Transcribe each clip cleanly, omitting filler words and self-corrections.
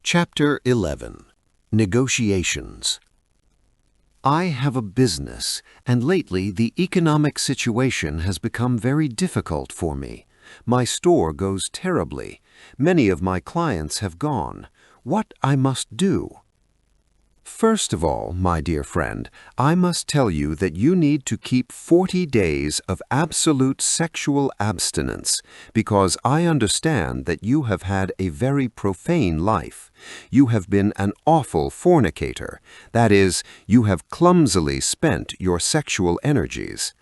Chapter 11. Negotiations. I have a business, and lately the economic situation has become very difficult for me. My store goes terribly. Many of my clients have gone. What I must do? First of all, my dear friend, I must tell you that you need to keep 40 days of absolute sexual abstinence, because I understand that you have had a very profane life. You have been an awful fornicator. That is, you have clumsily spent your sexual energies.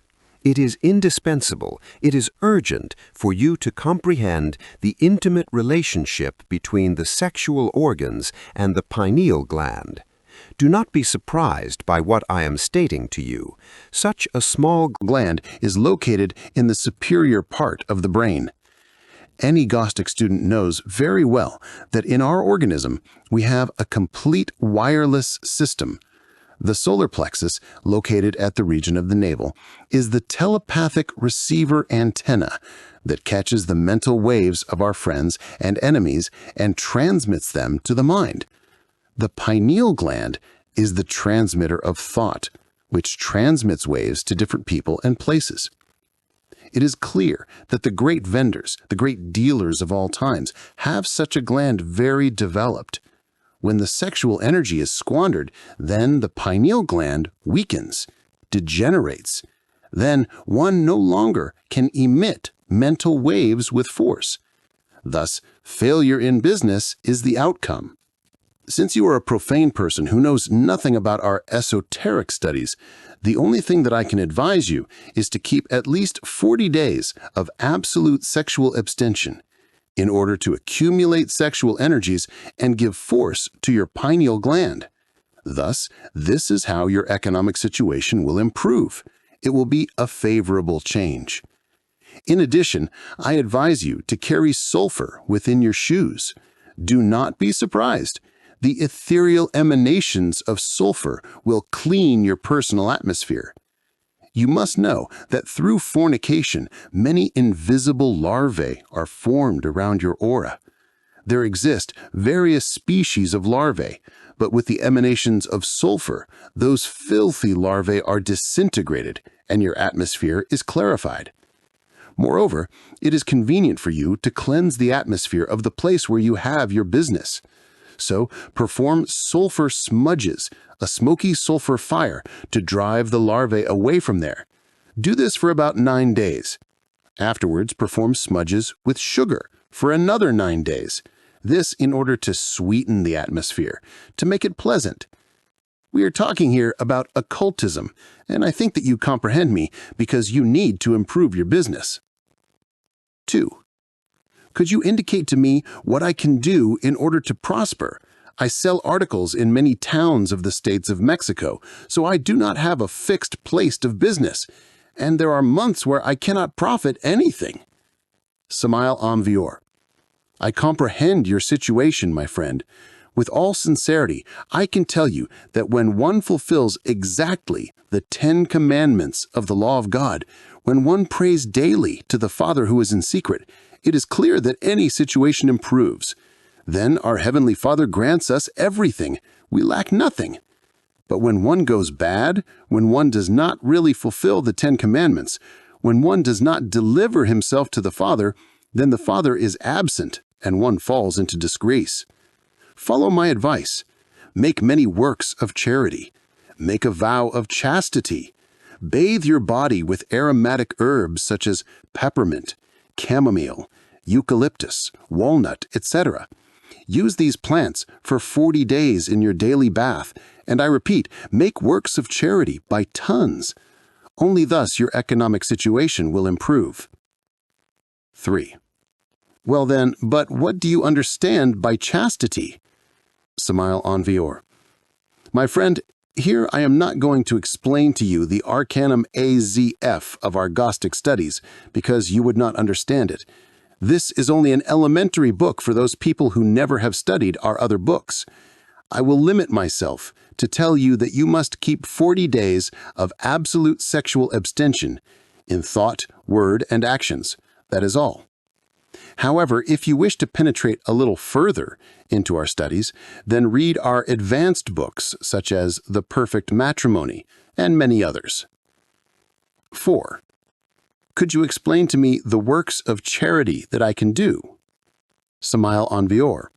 It is indispensable, it is urgent for you to comprehend the intimate relationship between the sexual organs and the pineal gland. Do not be surprised by what I am stating to you. Such a small gland is located in the superior part of the brain. Any Gnostic student knows very well that in our organism we have a complete wireless system. The solar plexus, located at the region of the navel, is the telepathic receiver antenna that catches the mental waves of our friends and enemies and transmits them to the mind. The pineal gland is the transmitter of thought, which transmits waves to different people and places. It is clear that the great vendors, the great dealers of all times, have such a gland very developed. When the sexual energy is squandered, then the pineal gland weakens, degenerates. Then one no longer can emit mental waves with force. Thus, failure in business is the outcome. Since you are a profane person who knows nothing about our esoteric studies, the only thing that I can advise you is to keep at least 40 days of absolute sexual abstention in order to accumulate sexual energies and give force to your pineal gland. Thus, this is how your economic situation will improve. It will be a favorable change. In addition, I advise you to carry sulfur within your shoes. Do not be surprised. The ethereal emanations of sulfur will clean your personal atmosphere. You must know that through fornication, many invisible larvae are formed around your aura. There exist various species of larvae, but with the emanations of sulfur, those filthy larvae are disintegrated and your atmosphere is clarified. Moreover, it is convenient for you to cleanse the atmosphere of the place where you have your business. So perform sulfur smudges, a smoky sulfur fire, to drive the larvae away from there. Do this for about 9 days. Afterwards, perform smudges with sugar for another 9 days. This in order to sweeten the atmosphere, to make it pleasant. We are talking here about occultism, and I think that you comprehend me because you need to improve your business. 2. Could you indicate to me what I can do in order to prosper? I sell articles in many towns of the states of Mexico, so I do not have a fixed place of business, and there are months where I cannot profit anything. Samael Envior. I comprehend your situation, my friend. With all sincerity, I can tell you that when one fulfills exactly the 10 commandments of the law of God, when one prays daily to the Father who is in secret, it is clear that any situation improves. Then our Heavenly Father grants us everything. We lack nothing. But when one goes bad, when one does not really fulfill the 10 commandments, when one does not deliver himself to the Father, then the Father is absent and one falls into disgrace. Follow my advice. Make many works of charity. Make a vow of chastity. Bathe your body with aromatic herbs such as peppermint, chamomile, eucalyptus, walnut, etc. Use these plants for 40 days in your daily bath, and I repeat, make works of charity by tons. Only thus your economic situation will improve. 3. Well then, but what do you understand by chastity? Samael Envior. My friend, here I am not going to explain to you the Arcanum AZF of our Gnostic studies, because you would not understand it. This is only an elementary book for those people who never have studied our other books. I will limit myself to tell you that you must keep 40 days of absolute sexual abstention in thought, word, and actions. That is all. However, if you wish to penetrate a little further into our studies, then read our advanced books such as The Perfect Matrimony and many others. 4. Could you explain to me the works of charity that I can do? Samael Envior.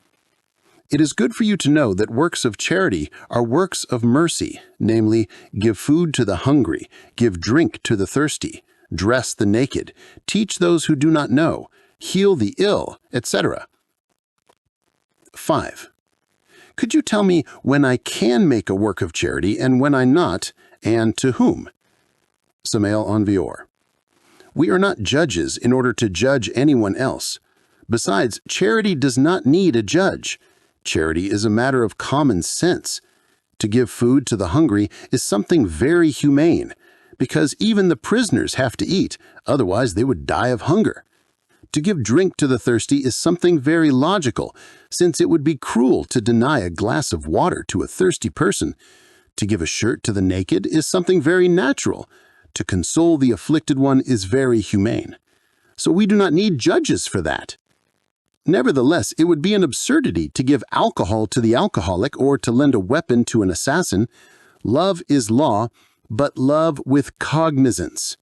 It is good for you to know that works of charity are works of mercy, namely, give food to the hungry, give drink to the thirsty, dress the naked, teach those who do not know, heal the ill, etc. 5. Could you tell me when I can make a work of charity and when I not, and to whom? Samael Envior. We are not judges in order to judge anyone else. Besides, charity does not need a judge. Charity is a matter of common sense. To give food to the hungry is something very humane, because even the prisoners have to eat, otherwise they would die of hunger. To give drink to the thirsty is something very logical, since it would be cruel to deny a glass of water to a thirsty person. To give a shirt to the naked is something very natural. To console the afflicted one is very humane. So we do not need judges for that. Nevertheless, it would be an absurdity to give alcohol to the alcoholic or to lend a weapon to an assassin. Love is law, but love with cognizance.